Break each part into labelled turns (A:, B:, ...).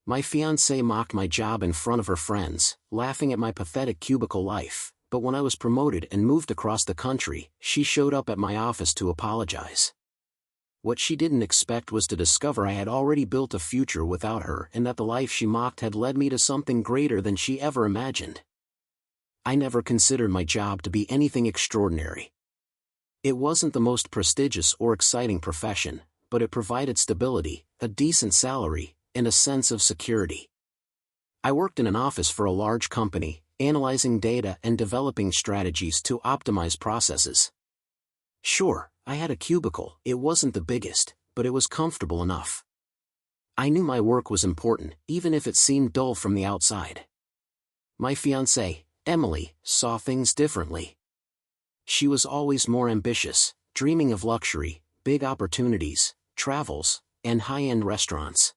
A: My fiancée mocked my job in front of her friends, laughing at my pathetic cubicle life, but when I was promoted and moved across the country, she showed up at my office to apologize. What she didn't expect was to discover I had already built a future without her and that the life she mocked had led me to something greater than she ever imagined. I never considered my job to be anything extraordinary. It wasn't the most prestigious or exciting profession, but it provided stability, a decent salary, and a sense of security. I worked in an office for a large company, analyzing data and developing strategies to optimize processes. Sure, I had a cubicle. It wasn't the biggest, but it was comfortable enough. I knew my work was important, even if it seemed dull from the outside. My fiancée, Emily, saw things differently. She was always more ambitious, dreaming of luxury, big opportunities, travels, and high-end restaurants.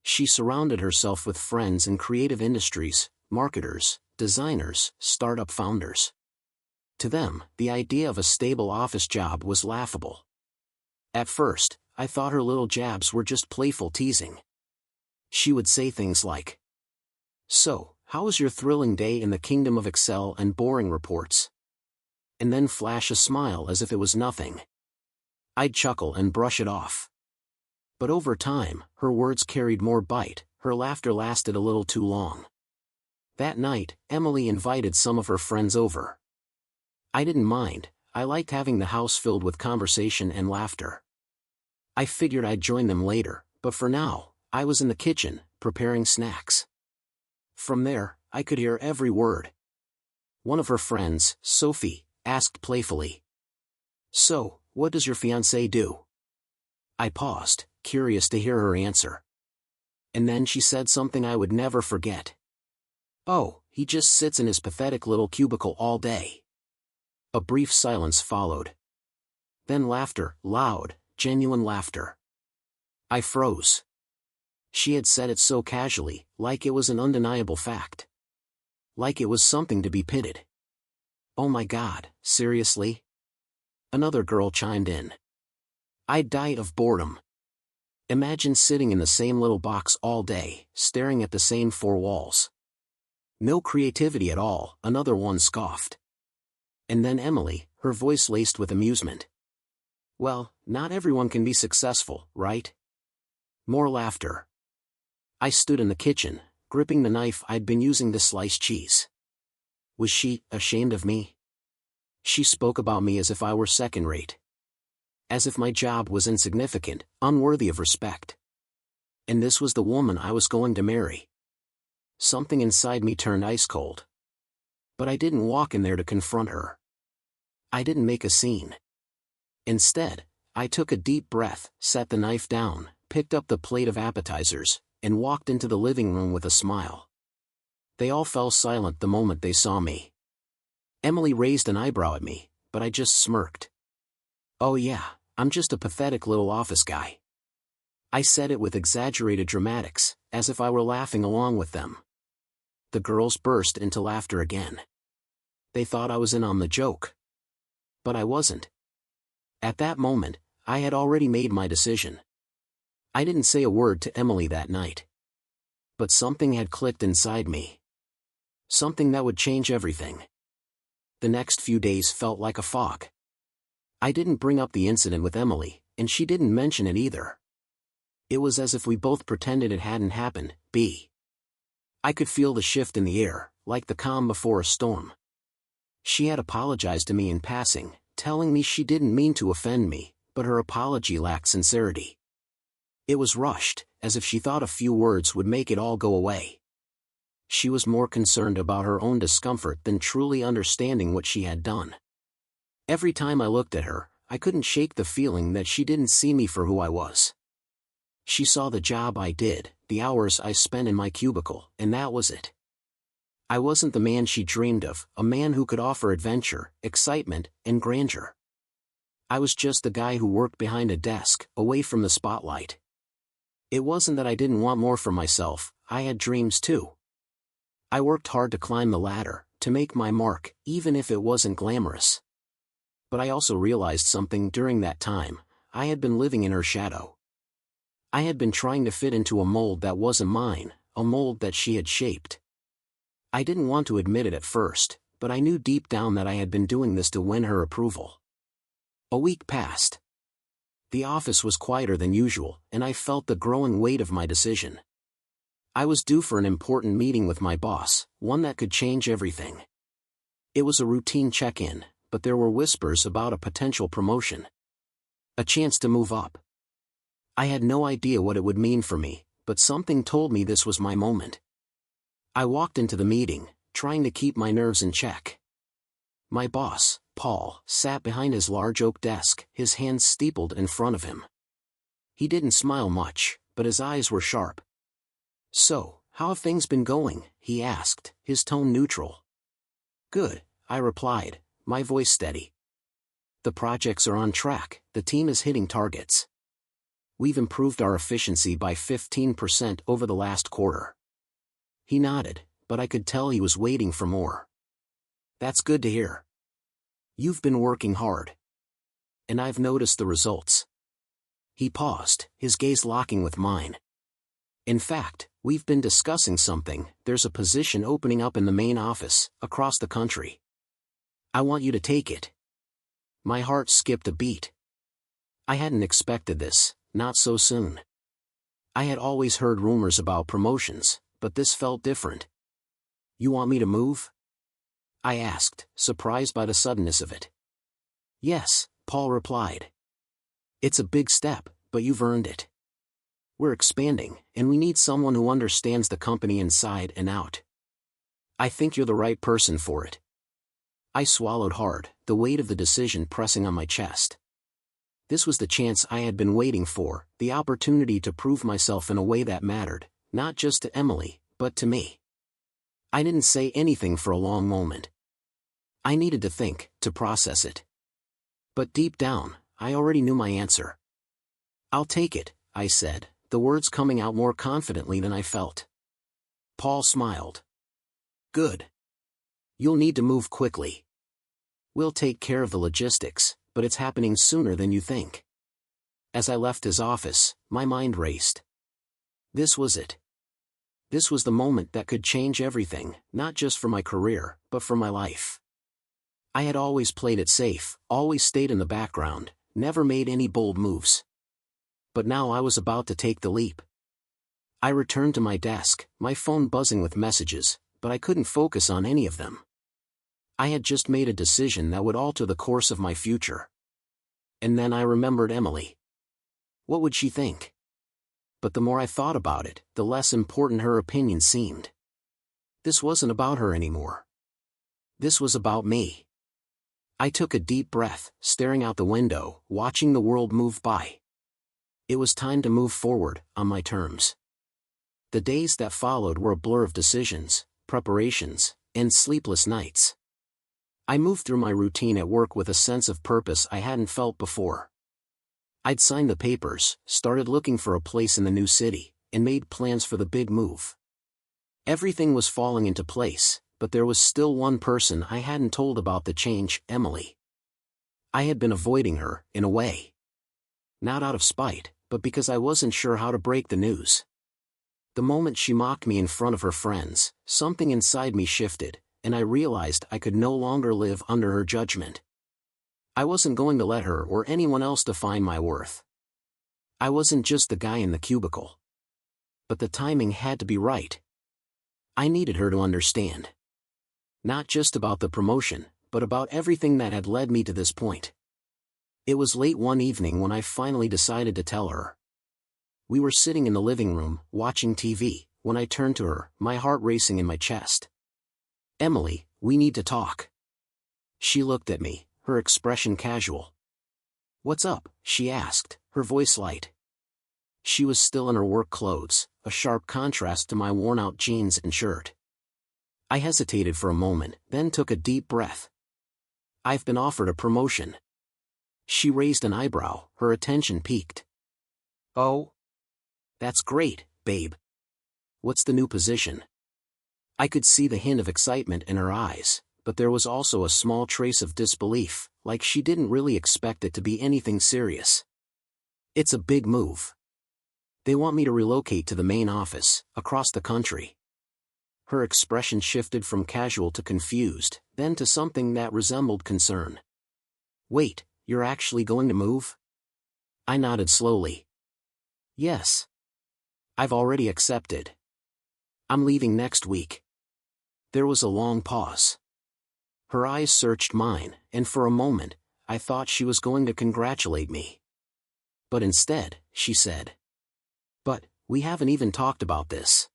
A: She surrounded herself with friends in creative industries, marketers, designers, startup founders. To them, the idea of a stable office job was laughable. At first, I thought her little jabs were just playful teasing. She would say things like, "So, how was your thrilling day in the kingdom of Excel and boring reports?" And then flash a smile as if it was nothing. I'd chuckle and brush it off. But over time, her words carried more bite, her laughter lasted a little too long. That night, Emily invited some of her friends over. I didn't mind, I liked having the house filled with conversation and laughter. I figured I'd join them later, but for now, I was in the kitchen, preparing snacks. From there, I could hear every word. One of her friends, Sophie, asked playfully, "So, what does your fiancé do?" I paused, curious to hear her answer. And then she said something I would never forget. "Oh, he just sits in his pathetic little cubicle all day." A brief silence followed. Then laughter, loud, genuine laughter. I froze. She had said it so casually, like it was an undeniable fact. Like it was something to be pitted. "Oh my God, seriously?" Another girl chimed in. I'd die of boredom. Imagine sitting in the same little box all day, staring at the same four walls. "No creativity at all," another one scoffed. And then Emily, her voice laced with amusement. "Well, not everyone can be successful, right?" More laughter. I stood in the kitchen, gripping the knife I'd been using to slice cheese. Was she ashamed of me? She spoke about me as if I were second-rate. As if my job was insignificant, unworthy of respect. And this was the woman I was going to marry. Something inside me turned ice-cold. But I didn't walk in there to confront her. I didn't make a scene. Instead, I took a deep breath, set the knife down, picked up the plate of appetizers, and walked into the living room with a smile. They all fell silent the moment they saw me. Emily raised an eyebrow at me, but I just smirked. "Oh yeah, I'm just a pathetic little office guy." I said it with exaggerated dramatics, as if I were laughing along with them. The girls burst into laughter again. They thought I was in on the joke. But I wasn't. At that moment, I had already made my decision. I didn't say a word to Emily that night. But something had clicked inside me. Something that would change everything. The next few days felt like a fog. I didn't bring up the incident with Emily, and she didn't mention it either. It was as if we both pretended it hadn't happened. I could feel the shift in the air, like the calm before a storm. She had apologized to me in passing, telling me she didn't mean to offend me, but her apology lacked sincerity. It was rushed, as if she thought a few words would make it all go away. She was more concerned about her own discomfort than truly understanding what she had done. Every time I looked at her, I couldn't shake the feeling that she didn't see me for who I was. She saw the job I did, the hours I spent in my cubicle, and that was it. I wasn't the man she dreamed of, a man who could offer adventure, excitement, and grandeur. I was just the guy who worked behind a desk, away from the spotlight. It wasn't that I didn't want more for myself, I had dreams too. I worked hard to climb the ladder, to make my mark, even if it wasn't glamorous. But I also realized something during that time. I had been living in her shadow. I had been trying to fit into a mold that wasn't mine, a mold that she had shaped. I didn't want to admit it at first, but I knew deep down that I had been doing this to win her approval. A week passed. The office was quieter than usual, and I felt the growing weight of my decision. I was due for an important meeting with my boss, one that could change everything. It was a routine check-in, but there were whispers about a potential promotion. A chance to move up. I had no idea what it would mean for me, but something told me this was my moment. I walked into the meeting, trying to keep my nerves in check. My boss, Paul, sat behind his large oak desk, his hands steepled in front of him. He didn't smile much, but his eyes were sharp. "So, how have things been going?" he asked, his tone neutral. "Good," I replied, my voice steady. "The projects are on track, the team is hitting targets. We've improved our efficiency by 15% over the last quarter." He nodded, but I could tell he was waiting for more. "That's good to hear. You've been working hard. And I've noticed the results." He paused, his gaze locking with mine. "In fact, we've been discussing something. There's a position opening up in the main office, across the country. I want you to take it." My heart skipped a beat. I hadn't expected this, not so soon. I had always heard rumors about promotions, but this felt different. "You want me to move?" I asked, surprised by the suddenness of it. "Yes," Paul replied. "It's a big step, but you've earned it. We're expanding, and we need someone who understands the company inside and out. I think you're the right person for it." I swallowed hard, the weight of the decision pressing on my chest. This was the chance I had been waiting for, the opportunity to prove myself in a way that mattered, not just to Emily, but to me. I didn't say anything for a long moment. I needed to think, to process it. But deep down, I already knew my answer. "I'll take it," I said, the words coming out more confidently than I felt. Paul smiled. "Good. You'll need to move quickly. We'll take care of the logistics, but it's happening sooner than you think." As I left his office, my mind raced. This was it. This was the moment that could change everything, not just for my career, but for my life. I had always played it safe, always stayed in the background, never made any bold moves. But now I was about to take the leap. I returned to my desk, my phone buzzing with messages, but I couldn't focus on any of them. I had just made a decision that would alter the course of my future. And then I remembered Emily. What would she think? But the more I thought about it, the less important her opinion seemed. This wasn't about her anymore. This was about me. I took a deep breath, staring out the window, watching the world move by. It was time to move forward, on my terms. The days that followed were a blur of decisions, preparations, and sleepless nights. I moved through my routine at work with a sense of purpose I hadn't felt before. I'd signed the papers, started looking for a place in the new city, and made plans for the big move. Everything was falling into place, but there was still one person I hadn't told about the change, Emily. I had been avoiding her, in a way. Not out of spite, but because I wasn't sure how to break the news. The moment she mocked me in front of her friends, something inside me shifted, and I realized I could no longer live under her judgment. I wasn't going to let her or anyone else define my worth. I wasn't just the guy in the cubicle. But the timing had to be right. I needed her to understand. Not just about the promotion, but about everything that had led me to this point. It was late one evening when I finally decided to tell her. We were sitting in the living room, watching TV, when I turned to her, my heart racing in my chest. "Emily, we need to talk." She looked at me, her expression casual. "What's up?" she asked, her voice light. She was still in her work clothes, a sharp contrast to my worn-out jeans and shirt. I hesitated for a moment, then took a deep breath. "I've been offered a promotion." She raised an eyebrow, her attention piqued. "Oh? That's great, babe. What's the new position?" I could see the hint of excitement in her eyes, but there was also a small trace of disbelief, like she didn't really expect it to be anything serious. "It's a big move." They want me to relocate to the main office, across the country. Her expression shifted from casual to confused, then to something that resembled concern. Wait, you're actually going to move? I nodded slowly. Yes. I've already accepted. I'm leaving next week. There was a long pause. Her eyes searched mine, and for a moment, I thought she was going to congratulate me. But instead, she said, "But, we haven't even talked about this."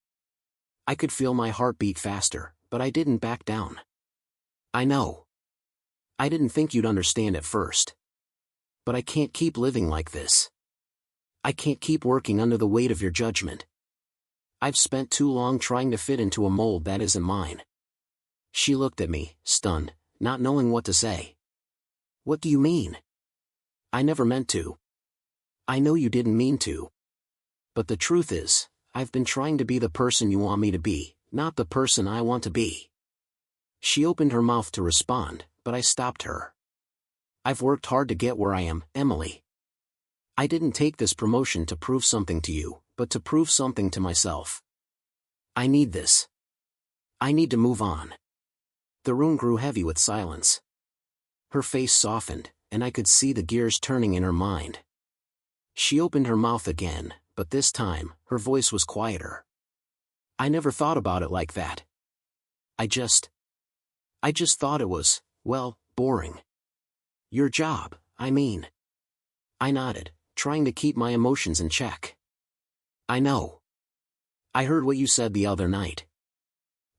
A: I could feel my heart beat faster, but I didn't back down. I know. I didn't think you'd understand at first. But I can't keep living like this. I can't keep working under the weight of your judgment. I've spent too long trying to fit into a mold that isn't mine. She looked at me, stunned, not knowing what to say. What do you mean? I never meant to. I know you didn't mean to. But the truth is, I've been trying to be the person you want me to be, not the person I want to be. She opened her mouth to respond, but I stopped her. I've worked hard to get where I am, Emily. I didn't take this promotion to prove something to you, but to prove something to myself. I need this. I need to move on. The room grew heavy with silence. Her face softened, and I could see the gears turning in her mind. She opened her mouth again, but this time, her voice was quieter. I never thought about it like that. I just thought it was, well, boring. Your job, I mean. I nodded, trying to keep my emotions in check. I know. I heard what you said the other night.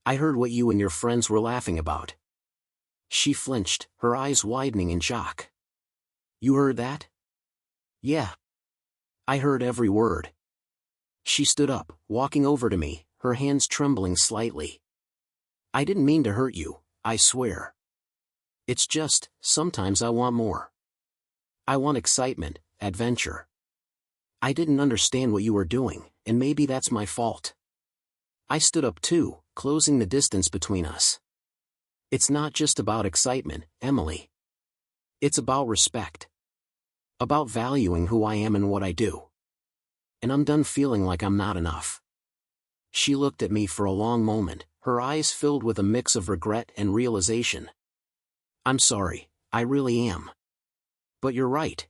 A: I heard what you and your friends were laughing about. She flinched, her eyes widening in shock. You heard that? Yeah. I heard every word. She stood up, walking over to me, her hands trembling slightly. I didn't mean to hurt you, I swear. It's just, sometimes I want more. I want excitement, adventure. I didn't understand what you were doing, and maybe that's my fault. I stood up too, closing the distance between us. It's not just about excitement, Emily. It's about respect. About valuing who I am and what I do. And I'm done feeling like I'm not enough. She looked at me for a long moment, her eyes filled with a mix of regret and realization. I'm sorry, I really am. But you're right.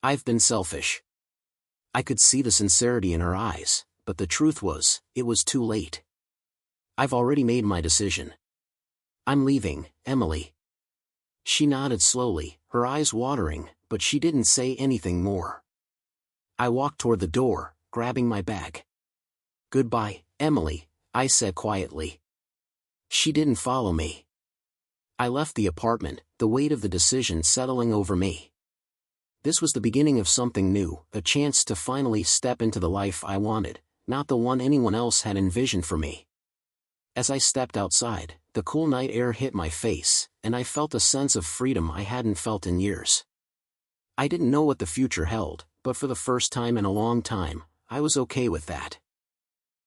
A: I've been selfish. I could see the sincerity in her eyes, but the truth was, it was too late. I've already made my decision. I'm leaving, Emily. She nodded slowly, her eyes watering, but she didn't say anything more. I walked toward the door, grabbing my bag. Goodbye, Emily, I said quietly. She didn't follow me. I left the apartment, the weight of the decision settling over me. This was the beginning of something new, a chance to finally step into the life I wanted, not the one anyone else had envisioned for me. As I stepped outside, the cool night air hit my face, and I felt a sense of freedom I hadn't felt in years. I didn't know what the future held, but for the first time in a long time, I was okay with that.